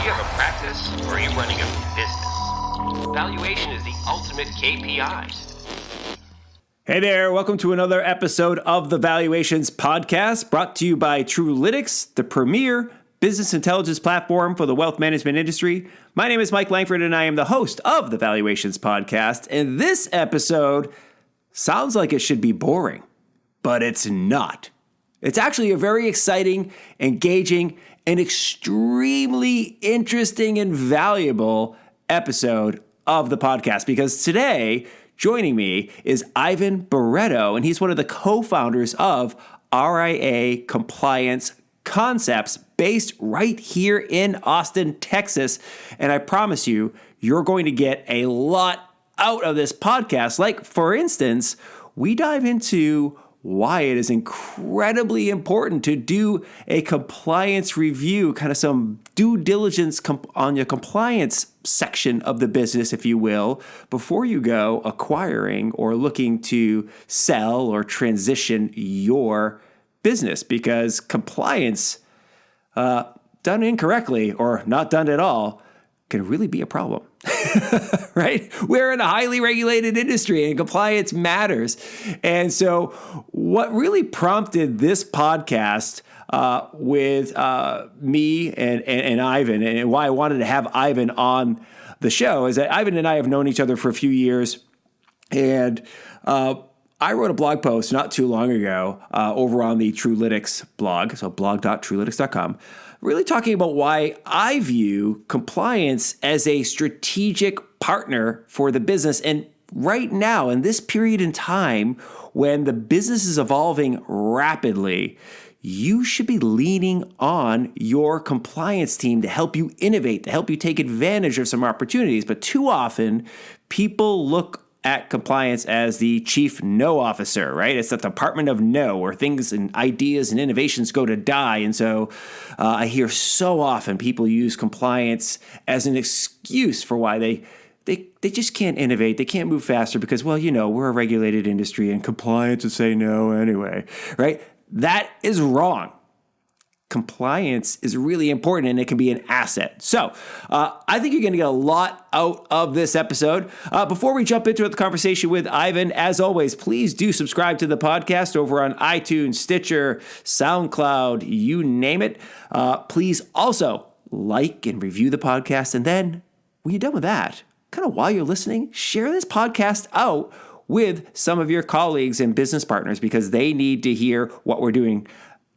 you have a practice or are you running a business? Valuation is the ultimate KPI. Hey there, welcome to another episode of the Valuations Podcast, brought to you by Diligence, the premier business intelligence platform for the wealth management industry. My name is Mike Langford, and I am the host of the Valuations Podcast. And this episode sounds like it should be boring, but it's not. It's actually a very exciting, engaging, and extremely interesting and valuable episode of the podcast, because today, joining me is Ivan Barretto, and he's one of the co-founders of RIA Compliance Concepts, based right here in Austin, Texas. And I promise you, you're going to get a lot out of this podcast. Like, for instance, we dive into why it is incredibly important to do a compliance review, kind of some due diligence on your compliance section of the business, if you will, before you go acquiring or looking to sell or transition your business. Because compliance, done incorrectly or not done at all, can really be a problem. Right? We're in a highly regulated industry and compliance matters. And so what really prompted this podcast with me and Ivan, and why I wanted to have Ivan on the show, is that Ivan and I have known each other for a few years. And I wrote a blog post not too long ago over on the Truelytics blog, so blog.truelytics.com, really talking about why I view compliance as a strategic partner for the business. And right now, in this period in time, when the business is evolving rapidly, you should be leaning on your compliance team to help you innovate, to help you take advantage of some opportunities. But too often, people look at compliance as the chief no officer, right? It's the department of no, where things and ideas and innovations go to die. And so I hear so often people use compliance as an excuse for why they just can't innovate. They can't move faster because, well, you know, we're a regulated industry and compliance would say no anyway, right? That is wrong. Compliance is really important, and it can be an asset. So I think you're going to get a lot out of this episode. Before we jump into the conversation with Ivan, as always, please do subscribe to the podcast over on iTunes, Stitcher, SoundCloud, you name it. Please also like and review the podcast. And then when you're done with that, kind of while you're listening, share this podcast out with some of your colleagues and business partners, because they need to hear what we're doing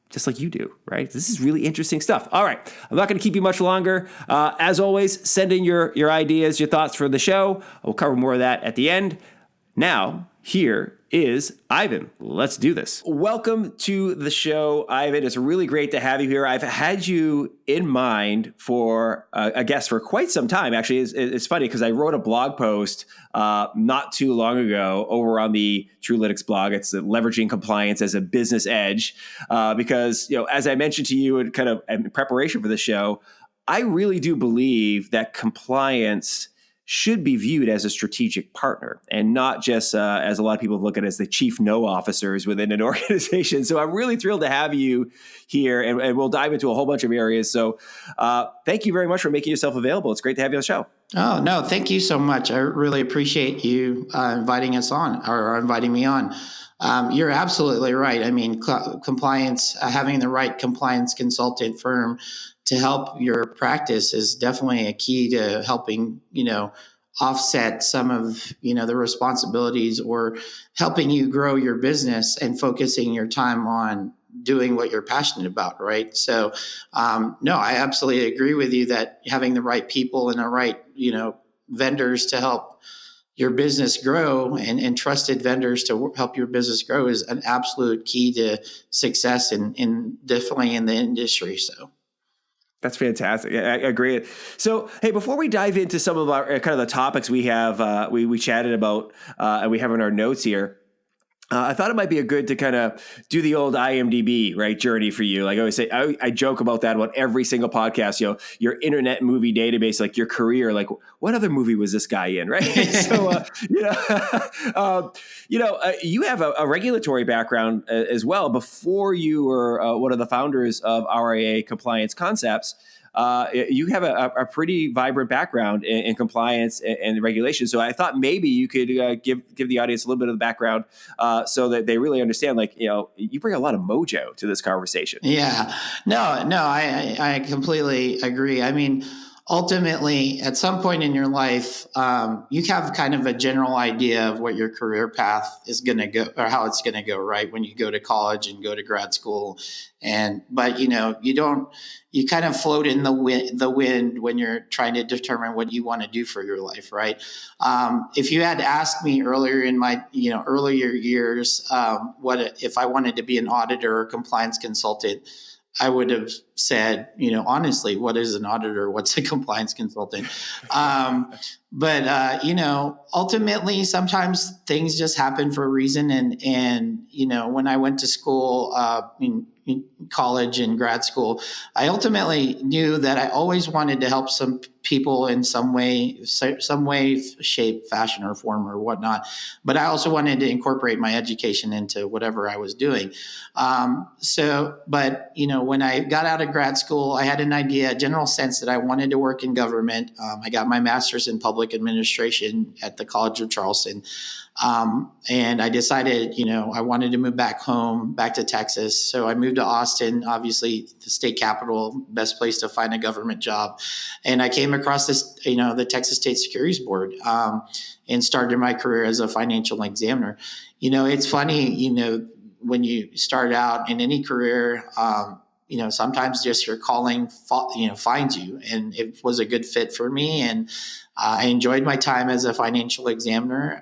just like you do, right? This is really interesting stuff. All right, I'm not going to keep you much longer. As always, send in your ideas, your thoughts for the show. We'll cover more of that at the end. Now, here is Ivan. Let's do this. Welcome to the show, Ivan. It's really great to have you here. I've had you in mind for a guest for quite some time. Actually, it's funny because I wrote a blog post not too long ago over on the Truelytics blog. It's leveraging compliance as a business edge. Because, you know, as I mentioned to you in kind of in preparation for the show, I really do believe that compliance should be viewed as a strategic partner and not just as a lot of people look at it as the chief no officers within an organization. So I'm really thrilled to have you here, and we'll dive into a whole bunch of areas. So thank you very much for making yourself available. It's great to have you on the show. Oh, no, thank you so much. I really appreciate you inviting us on, or inviting me on. You're absolutely right. I mean, compliance, having the right compliance consultant firm to help your practice is definitely a key to helping, you know, offset some of, you know, the responsibilities, or helping you grow your business and focusing your time on doing what you're passionate about, right? So, no, I absolutely agree with you that having the right people and the right, you know, vendors to help your business grow, and trusted vendors to help your business grow, is an absolute key to success in definitely in the industry. So. That's fantastic. I agree. So, hey, before we dive into some of our kind of the topics we have, we chatted about, and we have in our notes here, I thought it might be a good to kind of do the old IMDb, right, journey for you. Like I always say, I joke about that about every single podcast, you know, your internet movie database, like your career, like what other movie was this guy in, right? So, you have a regulatory background as well. Before you were one of the founders of RIA Compliance Concepts, you have a pretty vibrant background in compliance and regulation. So I thought maybe you could give the audience a little bit of the background so that they really understand, like, you bring a lot of mojo to this conversation. Yeah, no, I completely agree. I mean, ultimately, at some point in your life, you have kind of a general idea of what your career path is going to go, or how it's going to go, right? When you go to college and go to grad school, but you don't. You kind of float in the wind when you're trying to determine what you want to do for your life, right? If you had asked me earlier in my earlier years, what if I wanted to be an auditor or compliance consultant, I would have said, honestly, what is an auditor? What's a compliance consultant? But ultimately, sometimes things just happen for a reason. And when I went to school, in college and grad school, I ultimately knew that I always wanted to help some people in some way, shape, fashion, or form, or whatnot. But I also wanted to incorporate my education into whatever I was doing. But when I got out of grad school, I had a general sense that I wanted to work in government. I got my master's in public administration at the College of Charleston. And I decided, I wanted to move back home, back to Texas. So I moved to Austin, obviously the state capital, best place to find a government job. And I came across this, the Texas State Securities Board, and started my career as a financial examiner. It's funny, when you start out in any career, sometimes just your calling, finds you, and it was a good fit for me. And I enjoyed my time as a financial examiner,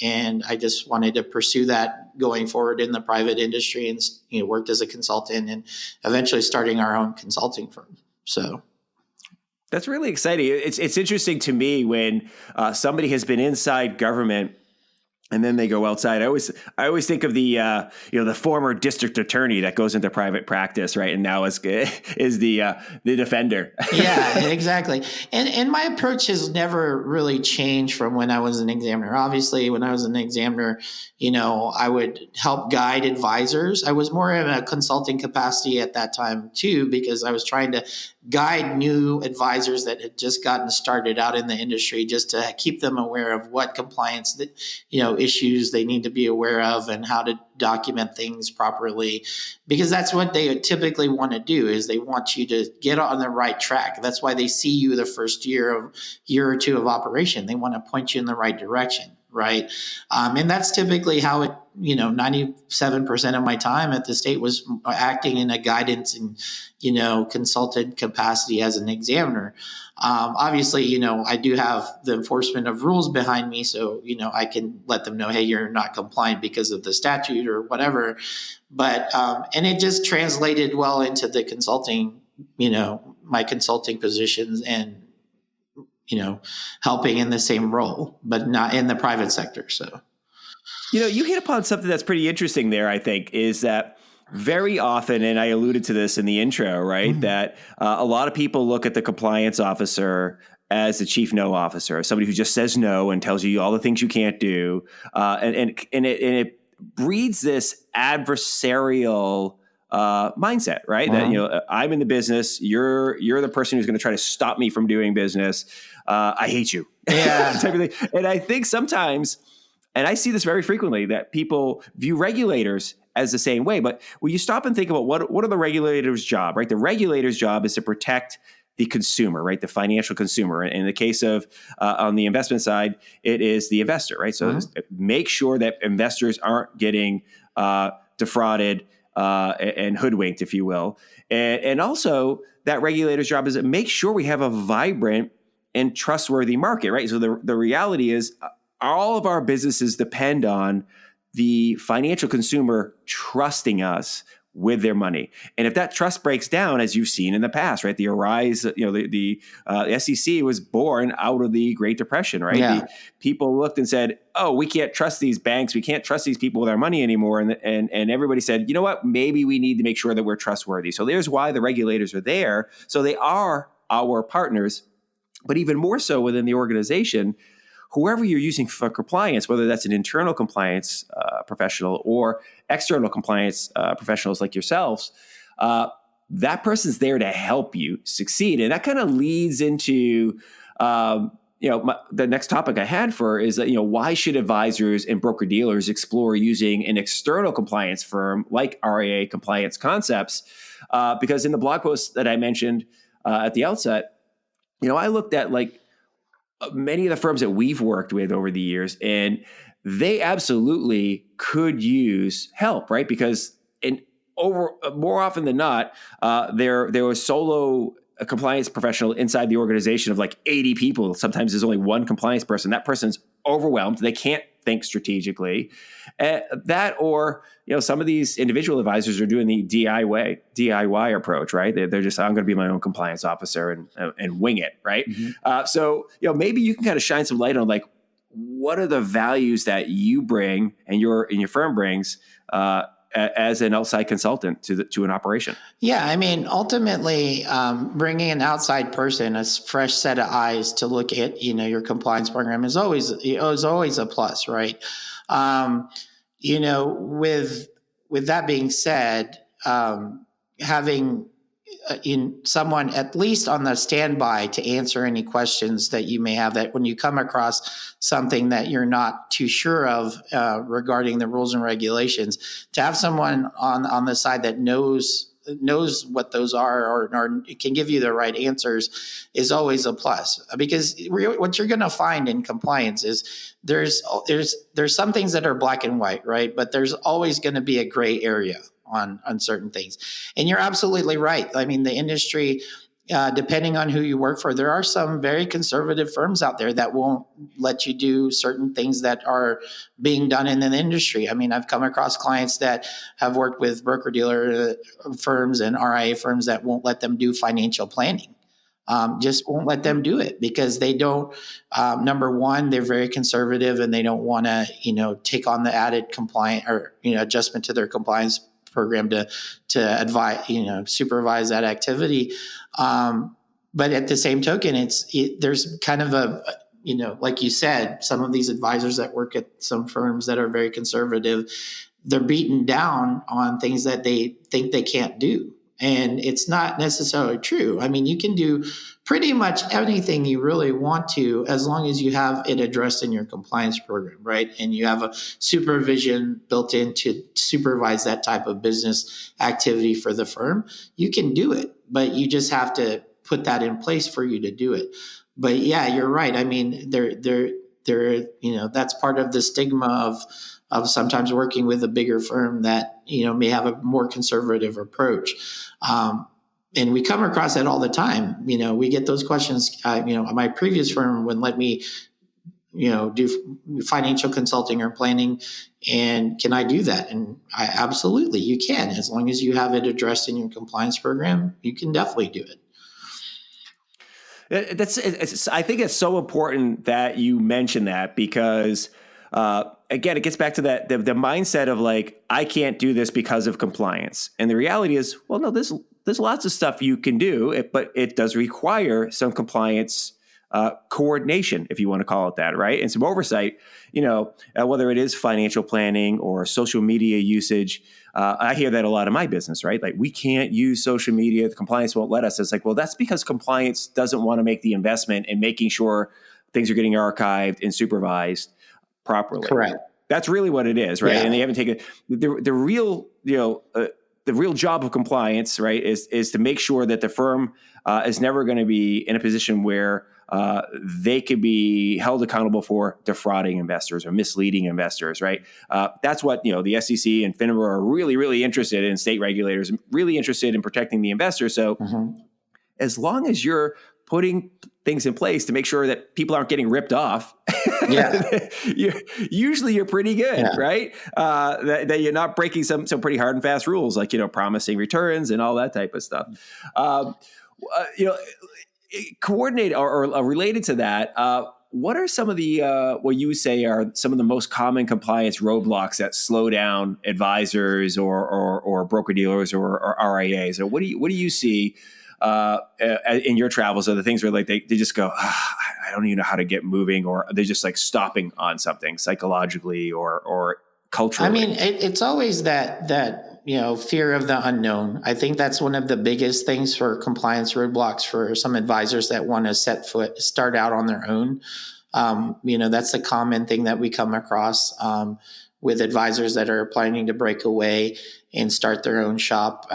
and I just wanted to pursue that going forward in the private industry, and worked as a consultant, and eventually starting our own consulting firm. So. That's really exciting. It's interesting to me when somebody has been inside government and then they go outside. I always think of the the former district attorney that goes into private practice, right, and now is the defender. Yeah, exactly. And my approach has never really changed from when I was an examiner. Obviously, when I was an examiner, I would help guide advisors. I was more in a consulting capacity at that time too, because I was trying to guide new advisors that had just gotten started out in the industry, just to keep them aware of what compliance issues they need to be aware of, and how to document things properly, because that's what they typically want to do, is they want you to get on the right track. That's why they see you the first year or two of operation. They want to point you in the right direction. Right. And that's typically how it, 97% of my time at the state was acting in a guidance and, consultant capacity as an examiner. Obviously, I do have the enforcement of rules behind me. So, I can let them know, hey, you're not compliant because of the statute or whatever. But, and it just translated well into the consulting, my consulting positions, and helping in the same role, but not in the private sector. So, you hit upon something that's pretty interesting there, I think, is that very often, and I alluded to this in the intro, right, that a lot of people look at the compliance officer as the chief no officer, somebody who just says no and tells you all the things you can't do. And it breeds this adversarial mindset, right? That, I'm in the business. You're the person who's going to try to stop me from doing business. I hate you. Yeah. Type of thing. And I think sometimes, and I see this very frequently, that people view regulators as the same way. But when you stop and think about what are the regulators' job, right? The regulator's job is to protect the consumer, right? The financial consumer. In the case of on the investment side, it is the investor, right? So make sure that investors aren't getting defrauded and hoodwinked, if you will. And also that regulator's job is to make sure we have a vibrant and trustworthy market, right? So the reality is all of our businesses depend on the financial consumer trusting us with their money. And if that trust breaks down, as you've seen in the past, right? The RIAs, the SEC was born out of the Great Depression, right? Yeah. People looked and said, oh, we can't trust these banks. We can't trust these people with our money anymore. And everybody said, you know what? Maybe we need to make sure that we're trustworthy. So there's why the regulators are there. So they are our partners, but even more so within the organization, whoever you're using for compliance, whether that's an internal compliance professional or external compliance professionals like yourselves, that person's there to help you succeed. And that kind of leads into, the next topic I had for is that, why should advisors and broker dealers explore using an external compliance firm like RIA Compliance Concepts? Because in the blog post that I mentioned at the outset, I looked at like many of the firms that we've worked with over the years, and they absolutely could use help, right? Because more often than not, there was solo a compliance professional inside the organization of like 80 people. Sometimes there's only one compliance person. That person's overwhelmed. They can't think strategically. Some of these individual advisors are doing the DIY approach, right? They're just, I'm going to be my own compliance officer and wing it, right? Mm-hmm. Maybe you can kind of shine some light on like, what are the values that you bring and your firm brings as an outside consultant to an operation? Yeah, I mean, ultimately, bringing an outside person, a fresh set of eyes to look at, your compliance program is always a plus, right? With that being said, having someone at least on the standby to answer any questions that you may have, that when you come across something that you're not too sure of regarding the rules and regulations, to have someone on the side that knows what those are or can give you the right answers is always a plus. Because what you're going to find in compliance is there's some things that are black and white, right? But there's always going to be a gray area on certain things. And you're absolutely right. I mean, the industry, depending on who you work for, there are some very conservative firms out there that won't let you do certain things that are being done in the industry. I mean, I've come across clients that have worked with broker-dealer firms and RIA firms that won't let them do financial planning. Just won't let them do it because they don't, number one, they're very conservative and they don't want to, take on the added compliant or, adjustment to their compliance program to advise, supervise that activity. But at the same token, there's kind of like you said, some of these advisors that work at some firms that are very conservative, they're beaten down on things that they think they can't do. And it's not necessarily true. I mean, you can do pretty much anything you really want to, as long as you have it addressed in your compliance program, right? And you have a supervision built in to supervise that type of business activity for the firm. You can do it, but you just have to put that in place for you to do it. But yeah, you're right. I mean, that's part of the stigma of sometimes working with a bigger firm that, may have a more conservative approach. And we come across that all the time. We get those questions. My previous firm wouldn't let me, do financial consulting or planning. And can I do that? And absolutely, you can. As long as you have it addressed in your compliance program, you can definitely do it. I think it's so important that you mention that because, again, it gets back to that the mindset of like, I can't do this because of compliance. And the reality is, well, no, there's lots of stuff you can do, but it does require some compliance coordination, if you want to call it that, right? And some oversight, whether it is financial planning or social media usage. I hear that a lot in my business, right? Like, we can't use social media. The compliance won't let us. It's like, well, that's because compliance doesn't want to make the investment in making sure things are getting archived and supervised properly. Correct. That's really what it is, right? Yeah. And they haven't taken the real, the real job of compliance, right, is to make sure that the firm is never going to be in a position where they could be held accountable for defrauding investors or misleading investors, right? That's what the SEC and FINRA are really, really interested in. State regulators really interested in protecting the investor. So, as long as you're putting things in place to make sure that people aren't getting ripped off, usually you're pretty good, right? That you're not breaking some pretty hard and fast rules, like promising returns and all that type of stuff. Coordinate or related to that, what are some of the what you say are some of the most common compliance roadblocks that slow down advisors or broker dealers or RIAs? Or what do you see in your travels? Are the things where like they just go, I don't even know how to get moving, or they're just like stopping on something psychologically or culturally? I mean, it's always that fear of the unknown. I think that's one of the biggest things for compliance roadblocks for some advisors that want to start out on their own. That's a common thing that we come across with advisors that are planning to break away and start their own shop.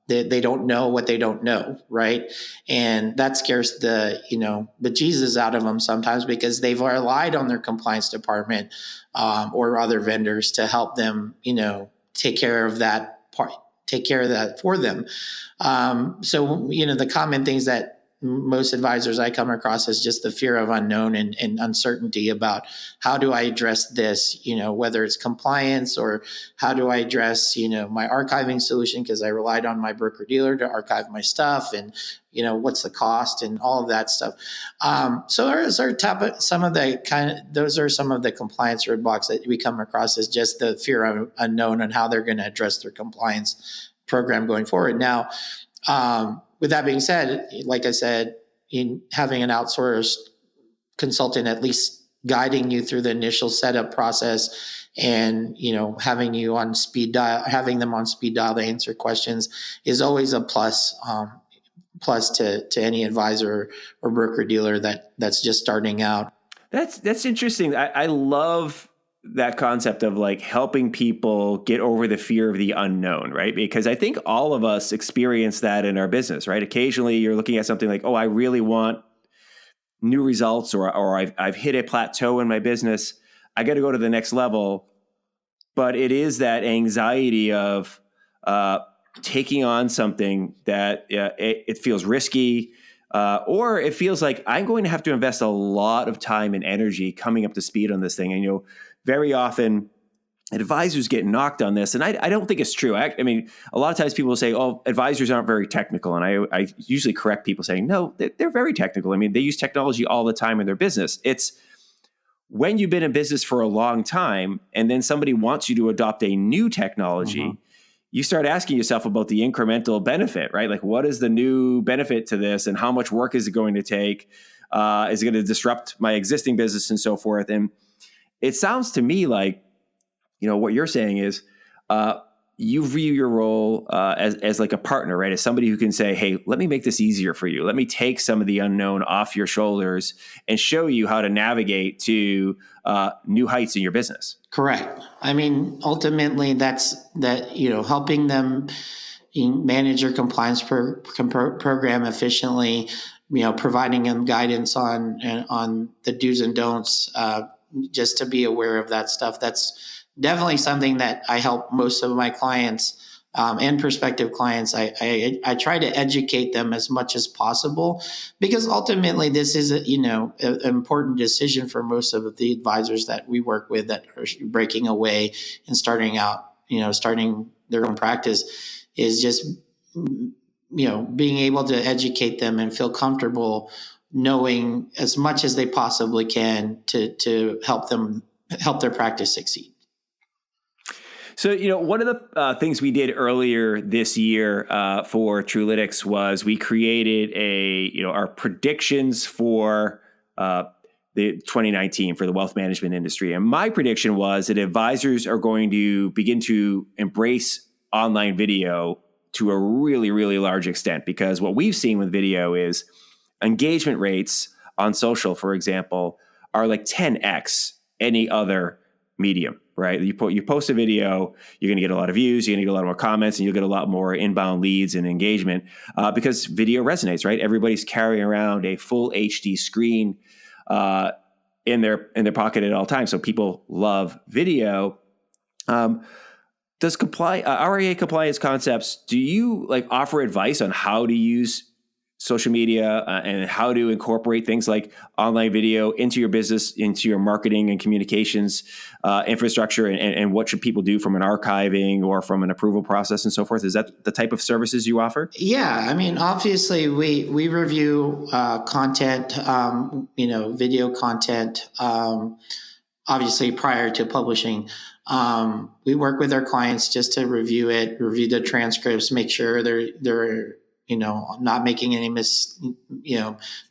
They don't know what they don't know, right? And that scares the bejesus out of them sometimes, because they've relied on their compliance department or other vendors to help them, take care of that for them. So the common things that most advisors I come across is just the fear of unknown and uncertainty about how do I address this, whether it's compliance, or how do I address, my archiving solution, because I relied on my broker dealer to archive my stuff, and, what's the cost and all of that stuff. So those are some of the compliance roadblocks that we come across, is just the fear of unknown and how they're going to address their compliance program going forward. Now, with that being said, like I said, in having an outsourced consultant at least guiding you through the initial setup process, and having them on speed dial to answer questions, is always a plus to any advisor or broker dealer that's just starting out. That's interesting. I love that concept of like helping people get over the fear of the unknown, right? Because I think all of us experience that in our business, right? Occasionally you're looking at something like, oh, I really want new results, or I've hit a plateau in my business. I got to go to the next level. But it is that anxiety of taking on something that it feels risky, or it feels like I'm going to have to invest a lot of time and energy coming up to speed on this thing. And, very often advisors get knocked on this. And I don't think it's true. I mean, a lot of times people say, oh, advisors aren't very technical. And I usually correct people saying, no, they're very technical. I mean, they use technology all the time in their business. It's when you've been in business for a long time and then somebody wants you to adopt a new technology, you start asking yourself about the incremental benefit, right? Like, what is the new benefit to this, and how much work is it going to take? Is it going to disrupt my existing business and so forth? And it sounds to me like, what you're saying is you view your role as like a partner, right? As somebody who can say, hey, let me make this easier for you. Let me take some of the unknown off your shoulders and show you how to navigate to new heights in your business. Correct. I mean, ultimately helping them manage your compliance program efficiently, providing them guidance on the do's and don'ts, just to be aware of that stuff. That's definitely something that I help most of my clients and prospective clients. I try to educate them as much as possible, because ultimately this is an important decision for most of the advisors that we work with that are breaking away and starting out, starting their own practice, is just being able to educate them and feel comfortable knowing as much as they possibly can to help their practice succeed. So, one of the things we did earlier this year for Trulytics was we created our predictions for the 2019 for the wealth management industry. And my prediction was that advisors are going to begin to embrace online video to a really, really large extent, because what we've seen with video is engagement rates on social, for example, are like 10x any other medium, right? You post a video, you're going to get a lot of views, you're going to get a lot more comments, and you'll get a lot more inbound leads and engagement because video resonates, right? Everybody's carrying around a full HD screen in their pocket at all times. So people love video. Does RIA compliance concepts, do you offer advice on how to use social media and how to incorporate things like online video into your business, into your marketing and communications infrastructure, and what should people do from an archiving or from an approval process and so forth? Is that the type of services you offer? Yeah, I mean, obviously we review content, video content, obviously prior to publishing. We work with our clients just to review the transcripts, make sure they're not making any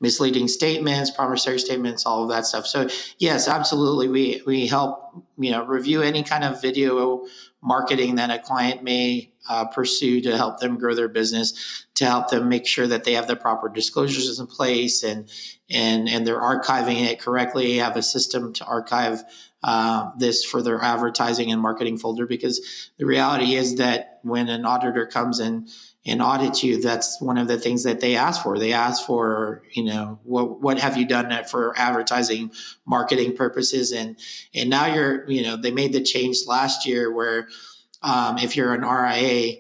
misleading statements, promissory statements, all of that stuff. So yes, absolutely. We help, review any kind of video marketing that a client may pursue to help them grow their business, to help them make sure that they have the proper disclosures in place and they're archiving it correctly, have a system to archive this for their advertising and marketing folder. Because the reality is that when an auditor comes in and audits you, that's one of the things that they ask for. They ask for, what have you done for advertising, marketing purposes? And now they made the change last year where if you're an RIA,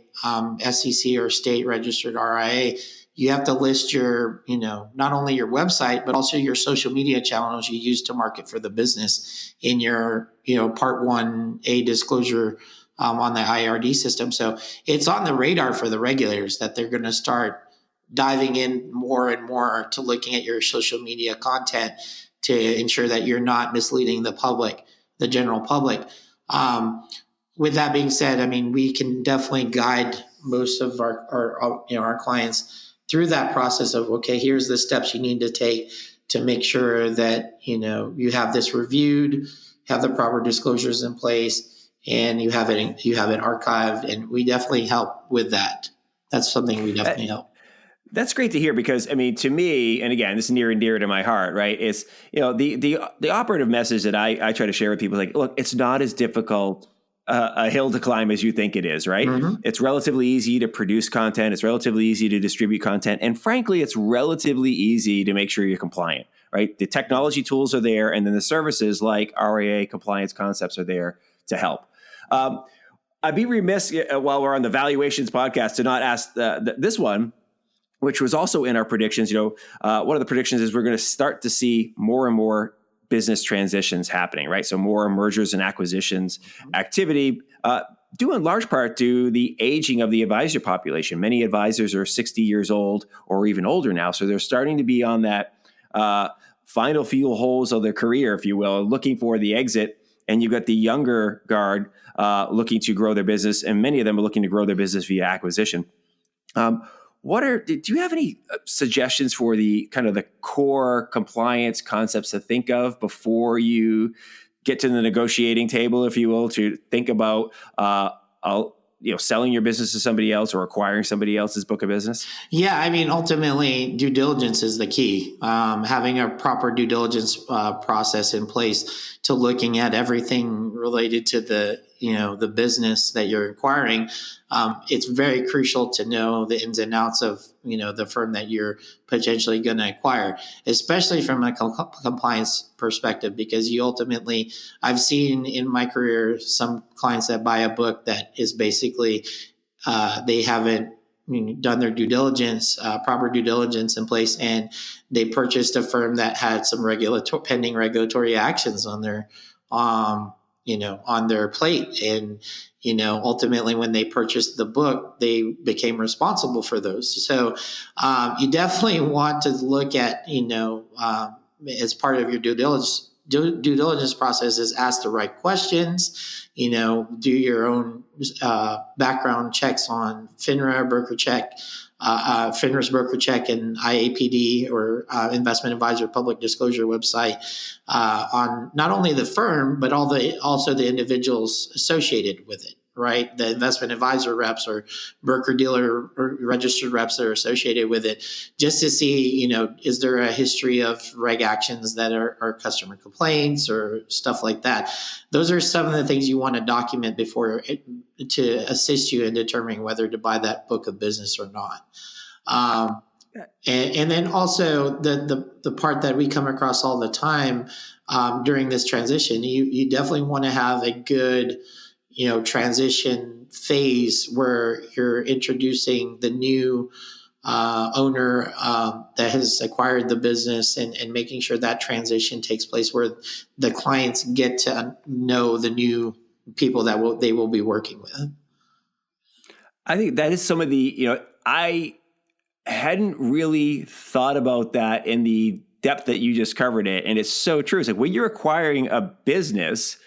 SEC or state registered RIA, you have to list your, not only your website, but also your social media channels you use to market for the business in your, Part 1A disclosure on the IRD system. So it's on the radar for the regulators that they're going to start diving in more and more to looking at your social media content to ensure that you're not misleading the public, the general public. With that being said, I mean, we can definitely guide most of our clients through that process of, okay, here's the steps you need to take to make sure that, you have this reviewed, have the proper disclosures in place, and you have it archived. And we definitely help with that. That's something we definitely help. That's great to hear because, I mean, to me, and again, this is near and dear to my heart, right? It's, the operative message that I try to share with people is like, look, it's not as difficult a hill to climb as you think it is, right? Mm-hmm. It's relatively easy to produce content. It's relatively easy to distribute content. And frankly, it's relatively easy to make sure you're compliant, right? The technology tools are there. And then the services like RIA compliance concepts are there to help. I'd be remiss while we're on the valuations podcast to not ask this one, which was also in our predictions. One of the predictions is we're going to start to see more and more business transitions happening, right? So more mergers and acquisitions activity, due in large part to the aging of the advisor population. Many advisors are 60 years old or even older now. So they're starting to be on that final few holes of their career, if you will, looking for the exit. And you've got the younger guard looking to grow their business, and many of them are looking to grow their business via acquisition. Do you have any suggestions for the kind of the core compliance concepts to think of before you get to the negotiating table, if you will, to think about selling your business to somebody else or acquiring somebody else's book of business? Yeah, I mean, ultimately, due diligence is the key. Having a proper due diligence process in place to looking at everything related to the business that you're acquiring. It's very crucial to know the ins and outs of the firm that you're potentially going to acquire, especially from a compliance perspective, because I've seen in my career some clients that buy a book that is basically they haven't done their due diligence, proper due diligence in place, and they purchased a firm that had some pending regulatory actions on their on their plate. And, ultimately when they purchased the book, they became responsible for those. So you definitely want to look at, as part of your due diligence process is ask the right questions, do your own background checks on FINRA, broker check, FINRA's broker check and IAPD or Investment Advisor Public Disclosure website on not only the firm, but also the individuals associated with it, right? The investment advisor reps or broker dealer or registered reps that are associated with it, just to see, is there a history of reg actions that are customer complaints or stuff like that. Those are some of the things you want to document to assist you in determining whether to buy that book of business or not. And then also the part that we come across all the time during this transition, you definitely want to have a good, transition phase where you're introducing the new owner that has acquired the business and making sure that transition takes place where the clients get to know the new people that they will be working with. I think that is some of the, I hadn't really thought about that in the depth that you just covered it. And it's so true. It's like when you're acquiring a business,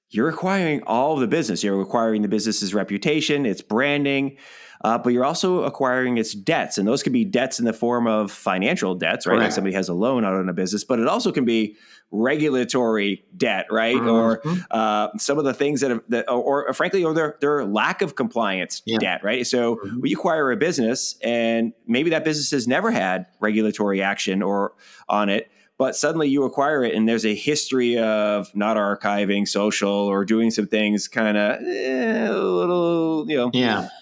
you're acquiring all of the business. You're acquiring the business's reputation, its branding. but you're also acquiring its debts. And those could be debts in the form of financial debts, right? Correct. Like somebody has a loan out on a business, but it also can be regulatory debt, right? Mm-hmm. Or some of the things or frankly, or their lack of compliance debt, right? So we acquire a business and maybe that business has never had regulatory action or on it, but suddenly you acquire it and there's a history of not archiving social or doing some things kind of a little,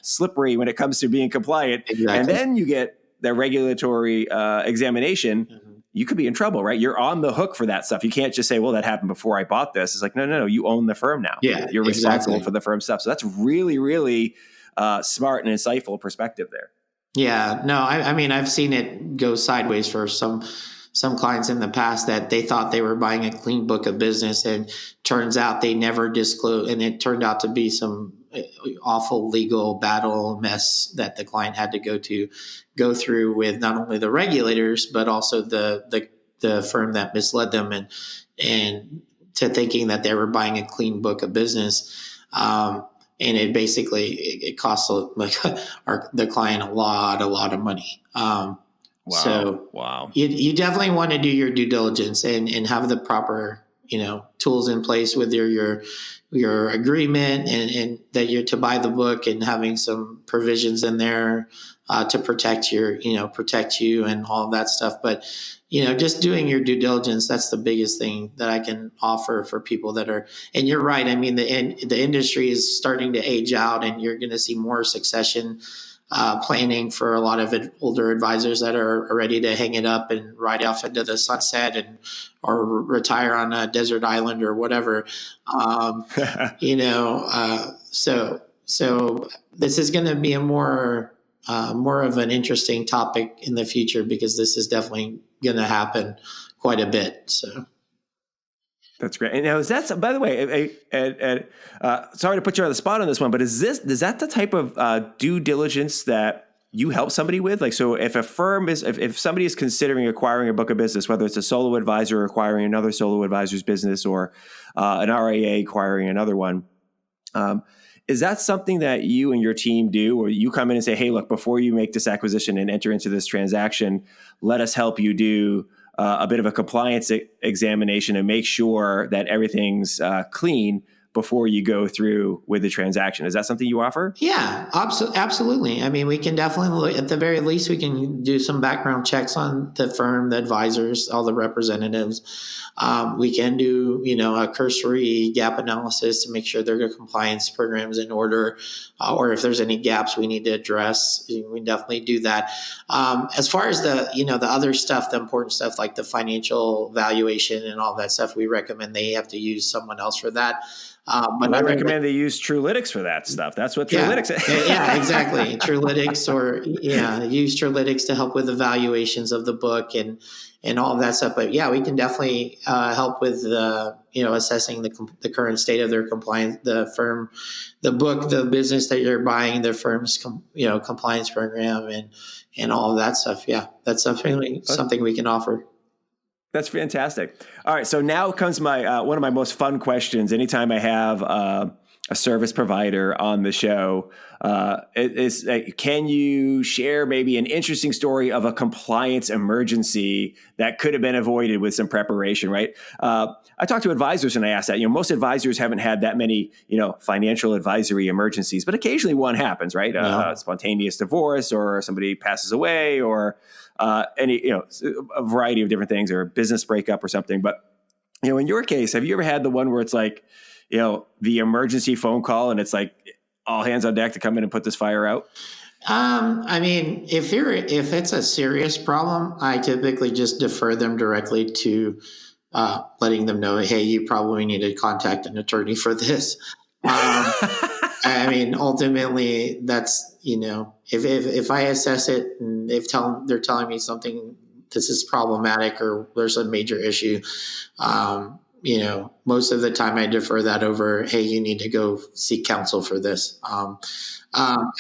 slippery when it comes to being compliant. Exactly. And then you get the regulatory examination. You could be in trouble, right? You're on the hook for that stuff. You can't just say, well, that happened before I bought this. It's like, no, you own the firm now. Yeah, you're responsible for the firm stuff. So that's really, really smart and insightful perspective there. Yeah, no, I mean, I've seen it go sideways for some clients in the past that they thought they were buying a clean book of business, and turns out they never disclosed, and it turned out to be some awful legal battle mess that the client had to go through with not only the regulators but also the firm that misled them and to thinking that they were buying a clean book of business. And it basically it costs the client a lot of money. Wow. So you definitely want to do your due diligence and have the proper tools in place with your agreement and that you're to buy the book, and having some provisions in there to protect you and all of that stuff. But just doing your due diligence, that's the biggest thing that I can offer for people that are. And you're right. I mean, the industry is starting to age out, and you're going to see more succession planning for a lot of older advisors that are ready to hang it up and ride off into the sunset or retire on a desert island or whatever. So this is going to be a more of an interesting topic in the future, because this is definitely going to happen quite a bit. So. That's great. And now, is that, by the way, sorry to put you on the spot on this one, but is that the type of due diligence that you help somebody with? Like, so if a firm if somebody is considering acquiring a book of business, whether it's a solo advisor acquiring another solo advisor's business or an RIA acquiring another one, is that something that you and your team do, or you come in and say, hey, look, before you make this acquisition and enter into this transaction, let us help you do a bit of a compliance examination and make sure that everything's clean before you go through with the transaction? Is that something you offer? Yeah, absolutely. I mean, we can definitely look, at the very least, we can do some background checks on the firm, the advisors, all the representatives. We can do, a cursory gap analysis to make sure their compliance programs in order, or if there's any gaps we need to address, we definitely do that. As far as the other stuff, the important stuff like the financial valuation and all that stuff, we recommend they have to use someone else for that. But I recommend they use Truelytics for that stuff. That's what Truelytics is. Yeah, exactly. Truelytics, use Truelytics to help with evaluations of the book and all of that stuff. But yeah, we can definitely help with assessing the current state of their compliance, the firm, the book, the business that you're buying, the firm's compliance program and all of that stuff. Yeah, that's something we can offer. That's fantastic. All right. So now comes my one of my most fun questions. Anytime I have a service provider on the show, can you share maybe an interesting story of a compliance emergency that could have been avoided with some preparation, right? I talk to advisors and I ask that. Most advisors haven't had that many, financial advisory emergencies, but occasionally one happens, right? Spontaneous divorce, or somebody passes away, or a variety of different things, or a business breakup or something. But, in your case, have you ever had the one where it's like, the emergency phone call and it's like all hands on deck to come in and put this fire out? I mean, if it's a serious problem, I typically just defer them directly to letting them know, hey, you probably need to contact an attorney for this. I mean, ultimately, that's, if I assess it and they're telling me something, this is problematic or there's a major issue, most of the time I defer that over, hey, you need to go seek counsel for this.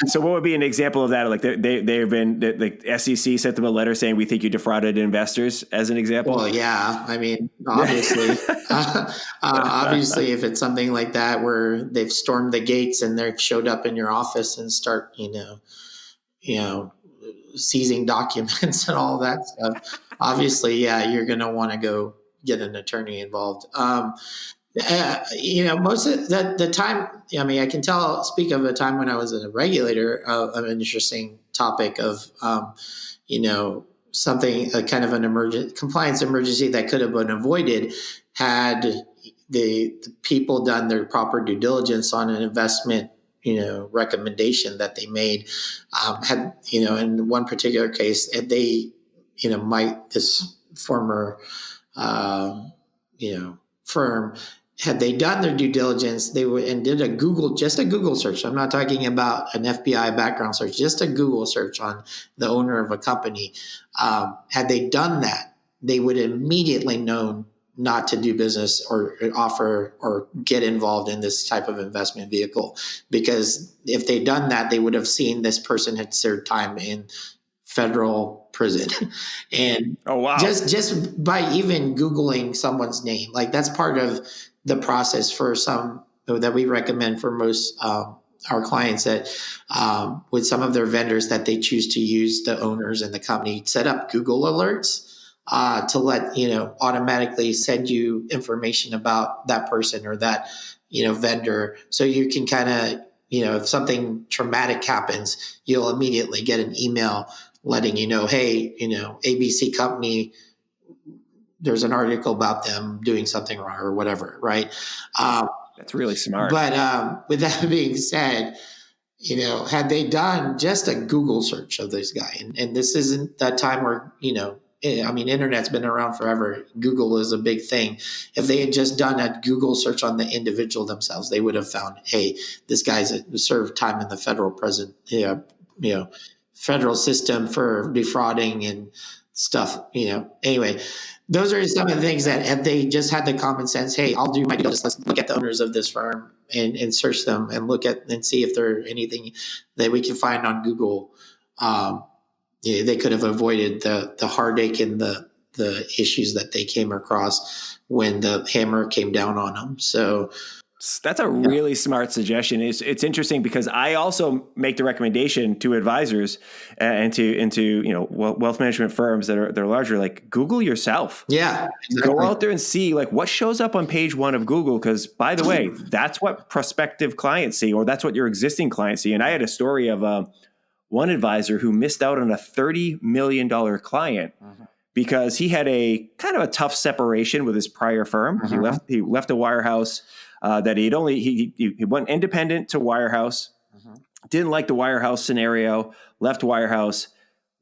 So what would be an example of that? Like they've been, the SEC sent them a letter saying, we think you defrauded investors, as an example? Well, yeah. I mean, obviously, if it's something like that where they've stormed the gates and they've showed up in your office and start, seizing documents and all that stuff, obviously, you're going to want to go get an attorney involved. Most of the time, I can speak of a time when I was a regulator of an interesting topic of, something, a kind of an emergent compliance emergency that could have been avoided had the people done their proper due diligence on an investment, recommendation that they made. In one particular case, they, this former, firm, had they done their due diligence, they would and did a Google search. I'm not talking about an FBI background search, just a Google search on the owner of a company. Had they done that, they would immediately known not to do business or offer or get involved in this type of investment vehicle, because if they'd done that, they would have seen this person had served time in federal prison. And Oh, wow. Just by even Googling someone's name, like that's part of the process for some that we recommend for most our clients, that with some of their vendors that they choose to use, the owners and the company set up Google alerts to let automatically send you information about that person or that vendor, so you can kind of if something traumatic happens, you'll immediately get an email letting you know, hey, ABC company, there's an article about them doing something wrong or whatever, right? That's really smart. But with that being said, had they done just a Google search of this guy, and this isn't that time where, internet's been around forever. Google is a big thing. If they had just done a Google search on the individual themselves, they would have found, hey, this guy's served time in the federal federal system for defrauding and stuff, Anyway, those are some of the things that if they just had the common sense, hey, I'll do my due diligence, let's look at the owners of this firm and search them and look at and see if there's anything that we can find on Google. They could have avoided the heartache and the issues that they came across when the hammer came down on them. So that's a really smart suggestion. It's interesting because I also make the recommendation to advisors and to wealth management firms that are larger, like Google yourself. Yeah, exactly. Go out there and see like what shows up on page 1 of Google, because by the way, that's what prospective clients see, or that's what your existing clients see. And I had a story of one advisor who missed out on a $30 million client because he had a kind of a tough separation with his prior firm. He left a wirehouse. That he went independent to wirehouse, didn't like the wirehouse scenario, left wirehouse,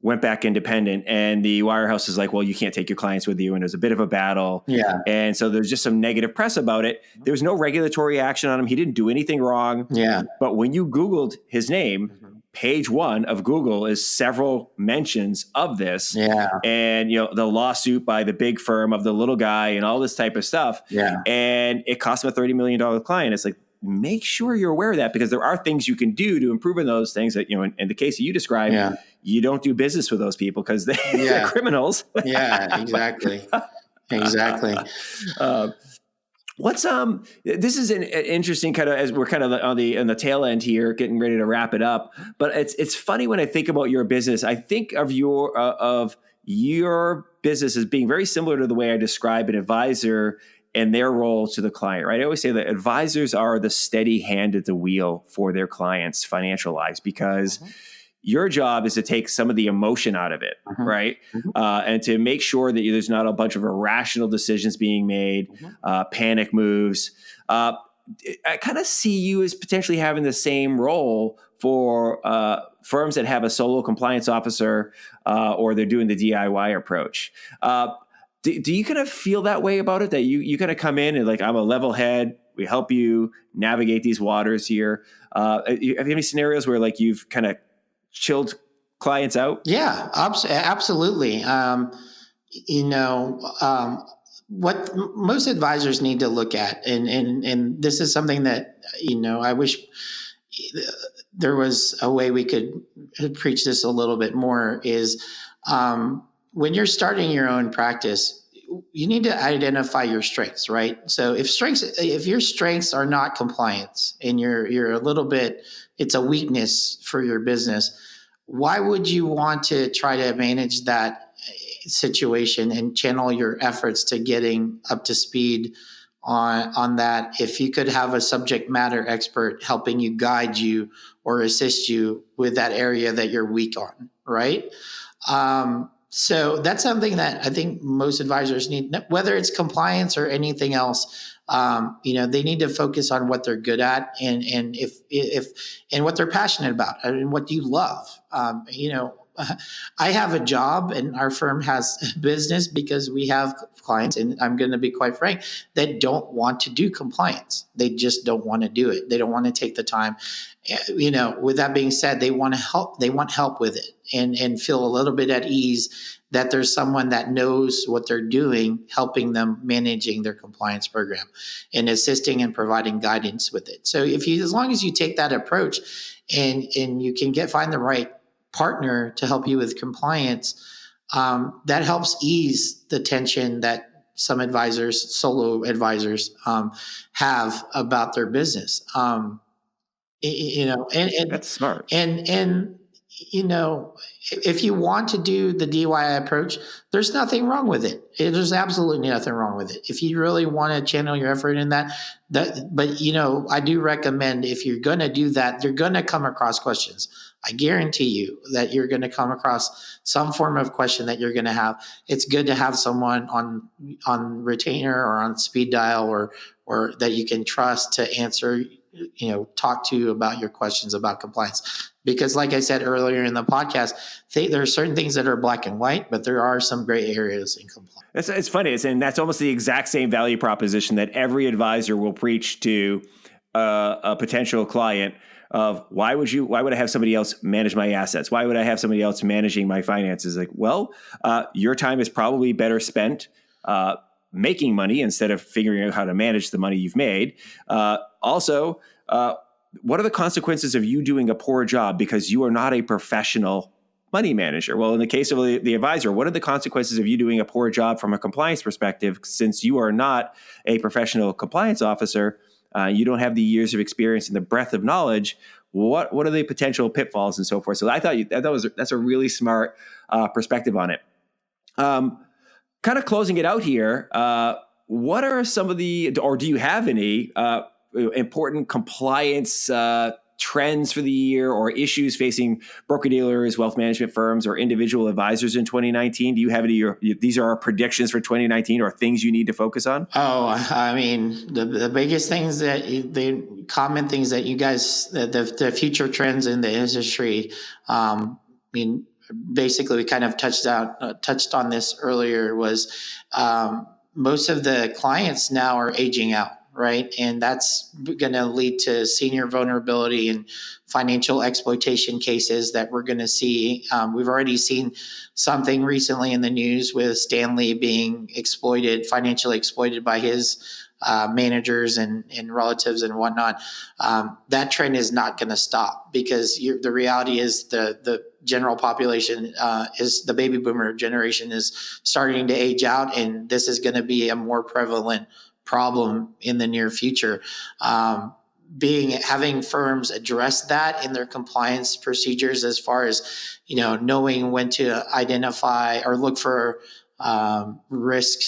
went back independent, and the wirehouse is like, well, you can't take your clients with you, and there's a bit of a battle. Yeah. And so there's just some negative press about it. There was no regulatory action on him. He didn't do anything wrong. Yeah. But when you Googled his name, page 1 of Google is several mentions of this. Yeah. And, the lawsuit by the big firm of the little guy and all this type of stuff. Yeah. And it cost him a $30 million client. It's like, make sure you're aware of that, because there are things you can do to improve on those things that, in the case that you described, you don't do business with those people because they're criminals. Yeah, exactly. Exactly. This is an interesting kind of, as we're kind of on the tail end here, getting ready to wrap it up. But it's funny when I think about your business. I think of your business as being very similar to the way I describe an advisor and their role to the client, right? I always say that advisors are the steady hand at the wheel for their clients' financial lives, because your job is to take some of the emotion out of it, right? And to make sure that there's not a bunch of irrational decisions being made, panic moves. I kind of see you as potentially having the same role for firms that have a solo compliance officer or they're doing the DIY approach. Do you kind of feel that way about it, that you kind of come in and like, I'm a level head, we help you navigate these waters here? Have you any scenarios where like you've kind of chilled clients out? Yeah, absolutely. What most advisors need to look at, and this is something that, I wish there was a way we could preach this a little bit more, is when you're starting your own practice, you need to identify your strengths, right? So if your strengths are not compliance and you're a little bit, it's a weakness for your business, why would you want to try to manage that situation and channel your efforts to getting up to speed on that if you could have a subject matter expert helping you guide you or assist you with that area that you're weak on, right? So that's something that I think most advisors need, whether it's compliance or anything else. They need to focus on what they're good at and if and what they're passionate about and what you love. I have a job and our firm has business because we have clients, and I'm going to be quite frank, that don't want to do compliance. They just don't want to do it. They don't want to take the time. With that being said, they want to help. They want help with it and feel a little bit at ease that there's someone that knows what they're doing, helping them managing their compliance program and assisting and providing guidance with it. So as long as you take that approach and you can find the right partner to help you with compliance, that helps ease the tension that some advisors, solo advisors, have about their business. And That's smart. And if you want to do the DIY approach, there's nothing wrong with it. There's absolutely nothing wrong with it. If you really want to channel your effort in that, but I do recommend if you're going to do that, you're going to come across questions. I guarantee you that you're going to come across some form of question that you're going to have. It's good to have someone on retainer or on speed dial or that you can trust to answer, talk to you about your questions about compliance. Because like I said earlier in the podcast, there are certain things that are black and white, but there are some gray areas in compliance. It's funny. And that's almost the exact same value proposition that every advisor will preach to a potential client of why would I have somebody else manage my assets? Why would I have somebody else managing my finances? Like, well, your time is probably better spent making money instead of figuring out how to manage the money you've made. Also, what are the consequences of you doing a poor job because you are not a professional money manager? Well, in the case of the advisor, what are the consequences of you doing a poor job from a compliance perspective? Since you are not a professional compliance officer, you don't have the years of experience and the breadth of knowledge. What are the potential pitfalls and so forth? So I thought that's a really smart perspective on it. Kind of closing it out here, what are some of or do you have any important compliance trends for the year or issues facing broker-dealers, wealth management firms, or individual advisors in 2019? Do you have any? These are our predictions for 2019 or things you need to focus on? Oh, I mean, the biggest things the common things that you guys, the future trends in the industry, basically we kind of touched on this earlier, was most of the clients now are aging out. Right. And that's going to lead to senior vulnerability and financial exploitation cases that we're going to see. We've already seen something recently in the news with Stanley being financially exploited by his managers and relatives and whatnot. That trend is not going to stop because the reality is the general population is the baby boomer generation is starting to age out, and this is going to be a more prevalent problem in the near future. Having firms address that in their compliance procedures, as far as knowing when to identify or look for risk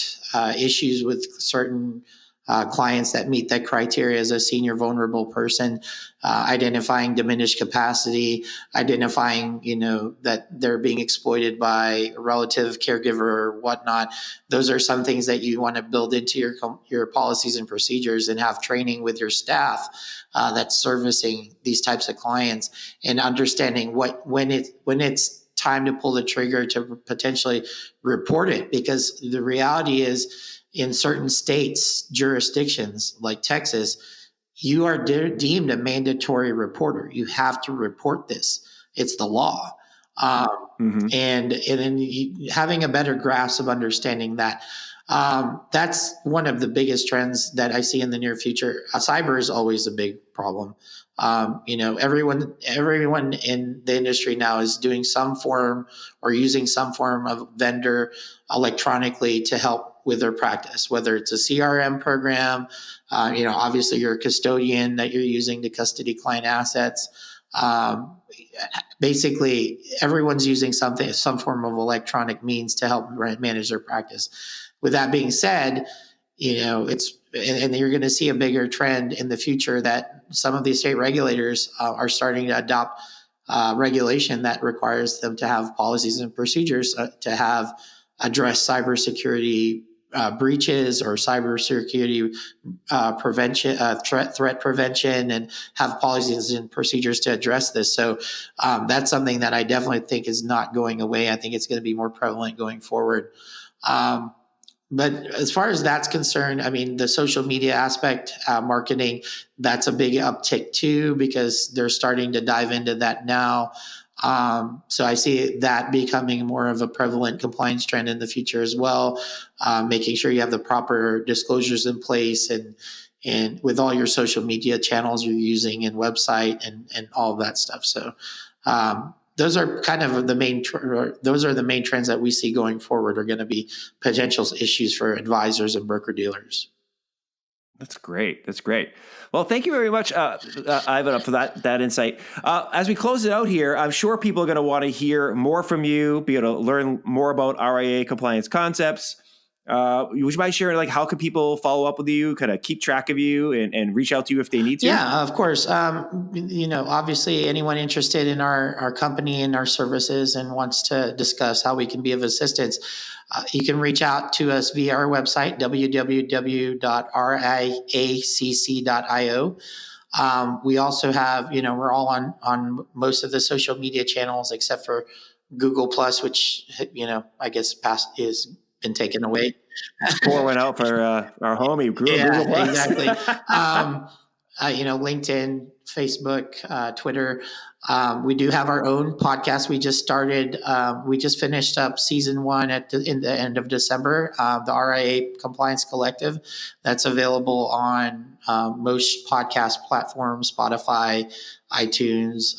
issues with certain clients that meet that criteria as a senior vulnerable person, identifying diminished capacity, identifying, that they're being exploited by a relative, caregiver, or whatnot. Those are some things that you want to build into your policies and procedures and have training with your staff that's servicing these types of clients and understanding when it's time to pull the trigger to potentially report it. Because the reality is, in certain states, jurisdictions like Texas, you are deemed a mandatory reporter. You have to report this. It's the law. And then having a better grasp of understanding that. That's one of the biggest trends that I see in the near future. Cyber is always a big problem. Everyone in the industry now is doing some form or using some form of vendor electronically to help with their practice, whether it's a CRM program, obviously your custodian that you're using to custody client assets, basically everyone's using some form of electronic means to help manage their practice. With that being said, and you're going to see a bigger trend in the future that some of these state regulators are starting to adopt regulation that requires them to have policies and procedures to have address cybersecurity breaches or cybersecurity prevention, threat prevention, and have policies and procedures to address this. So that's something that I definitely think is not going away. I think it's going to be more prevalent going forward. But as far as that's concerned, I mean, the social media aspect, marketing, that's a big uptick too, because they're starting to dive into that now. So I see that becoming more of a prevalent compliance trend in the future as well, making sure you have the proper disclosures in place and with all your social media channels you're using and website and all of that stuff. So those are kind of the main trends that we see going forward are going to be potential issues for advisors and broker dealers. That's great. That's great. Well, thank you very much, Ivan, for that insight. As we close it out here, I'm sure people are going to want to hear more from you, be able to learn more about RIA compliance concepts. Would you mind sharing, how can people follow up with you, kind of keep track of you and reach out to you if they need to? Yeah, of course. Obviously anyone interested in our company and our services and wants to discuss how we can be of assistance, you can reach out to us via our website, www.riacc.io. We also have, we're all on most of the social media channels except for Google Plus, which, I guess is been taken away. Pour one out for our homie, Google Plus. Exactly. LinkedIn, Facebook, Twitter. We do have our own podcast. We just started. We just finished up season 1 in the end of December. The RIA Compliance Collective. That's available on most podcast platforms, Spotify, iTunes.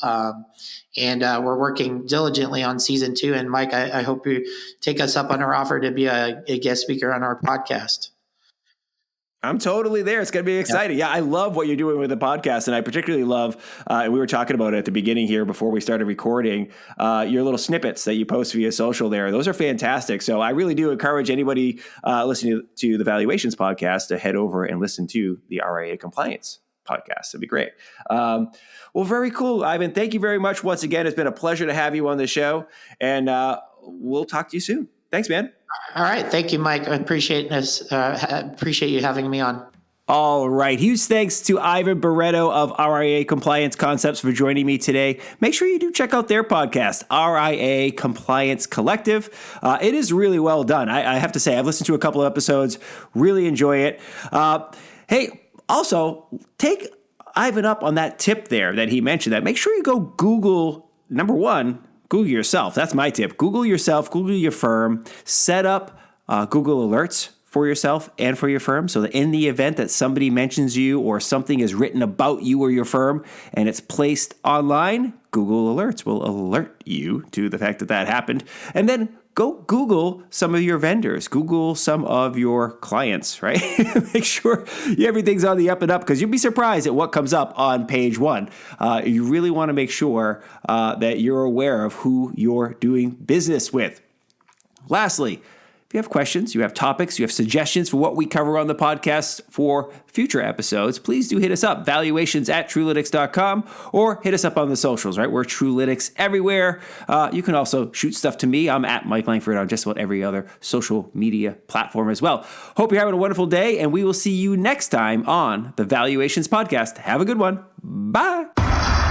And we're working diligently on season 2. And Mike, I hope you take us up on our offer to be a guest speaker on our podcast. I'm totally there. It's going to be exciting. Yep. Yeah, I love what you're doing with the podcast. And I particularly love, and we were talking about it at the beginning here before we started recording, your little snippets that you post via social there. Those are fantastic. So I really do encourage anybody listening to the Valuations podcast to head over and listen to the RIA Compliance podcast. It'd be great. Well, very cool, Ivan. Thank you very much once again. It's been a pleasure to have you on the show, and we'll talk to you soon. Thanks, man. All right. Thank you, Mike. I appreciate this. Appreciate you having me on. All right. Huge thanks to Ivan Barretto of RIA Compliance Concepts for joining me today. Make sure you do check out their podcast, RIA Compliance Collective. It is really well done. I have to say, I've listened to a couple of episodes, really enjoy it. Hey, also, take Ivan up on that tip there that he mentioned. That make sure you go Google, number one, Google yourself. That's my tip. Google yourself, Google your firm, set up Google alerts for yourself and for your firm so that in the event that somebody mentions you or something is written about you or your firm and it's placed online, Google Alerts will alert you to the fact that that happened. And then go Google some of your vendors, Google some of your clients, right? Make sure everything's on the up and up because you'll be surprised at what comes up on page 1. You really want to make sure that you're aware of who you're doing business with. Lastly, if you have questions, you have topics, you have suggestions for what we cover on the podcast for future episodes, please do hit us up, valuations@truelytics.com, or hit us up on the socials, right? We're Truelytics everywhere. You can also shoot stuff to me. I'm at Mike Langford on just about every other social media platform as well. Hope you're having a wonderful day, and we will see you next time on the Valuations Podcast. Have a good one. Bye.